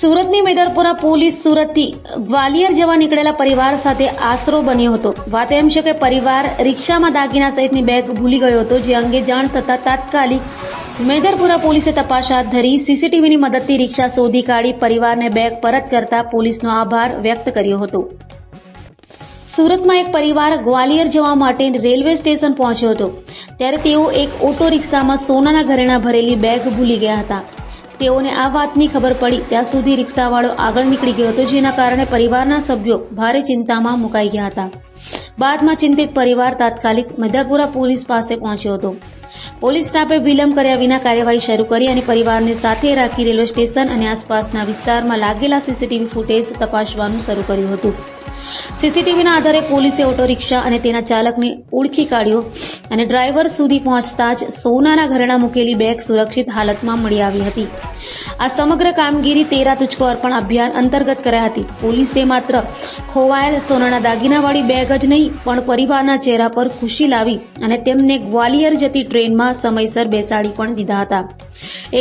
સુરતની મેદરપુરા પોલીસ સુરતથી ગ્વાલિયર જવા નીકળેલા પરિવાર સાથે આશરો બન્યો હતો। વાત એમ છે કે પરિવાર રિક્ષામાં દાગીના સહિતની બેગ ભૂલી ગયો હતો, જે અંગે જાણ થતાં તાત્કાલિક મેદરપુરા પોલીસે તપાસ હાથ ધરી સીસીટીવીની મદદથી રિક્ષા શોધી કાઢી પરિવારને બેગ પરત કરતા પોલીસનો આભાર વ્યક્ત કર્યો હતો। સુરતમાં એક પરિવાર ગ્વાલિયર જવા માટે રેલવે સ્ટેશન પહોંચ્યો હતો, ત્યારે તેઓ એક ઓટો રિક્ષામાં સોનાના ઘરેણાં ભરેલી બેગ ભૂલી ગયા હતા। તેઓને આ વાતની ખબર પડી ત્યાં સુધી રિક્ષાવાળો આગળ નીકળી ગયો હતો, જેના કારણે પરિવારના સભ્યો ભારે ચિંતામાં મુકાઈ ગયા હતા। બાદમાં ચિંતિત પરિવાર તાત્કાલિક મેદરપુરા પોલીસ પાસે પહોંચ્યો હતો। પોલીસ સ્ટાફે વિલંબ કર્યા વિના કાર્યવાહી શરૂ કરી અને પરિવારને સાથે રાખી રેલવે સ્ટેશન અને આસપાસના વિસ્તારમાં લાગેલા સીસીટીવી ફૂટેજ તપાસવાનું શરૂ કર્યું હતું। સીસીટીવીના આધારે પોલીસે ઓટો રિક્ષા અને તેના ચાલકને ઓળખી કાઢ્યો અને ડ્રાઈવર સુધી પહોંચતા જ સોનાના ઘરેણાં મૂકેલી બેગ સુરક્ષિત હાલતમાં મળી આવી હતી। આ સમગ્ર કામગીરી 13 તુચકો અર્પણ અભિયાન અંતર્ગત કરાઈ હતી। પોલીસે માત્ર ખોવાયેલ સોનાના દાગીનાવાળી બેગ જ નહીં પણ પરિવારના ચહેરા પર ખુશી લાવી અને તેમને ગ્વાલિયર જતી ટ્રેનમાં સમયસર બેસાડી પણ દીધા હતા।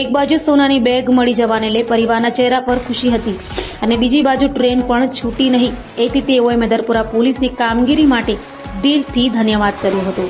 એક બાજુ સોનાની બેગ મળી જવાને લઈ પરિવારના ચહેરા પર ખુશી હતી અને બીજી બાજુ ટ્રેન પણ છૂટી નહીં, એથી તેઓએ મેદરપુરા પોલીસની કામગીરી માટે દિલથી ધન્યવાદ કર્યો હતો।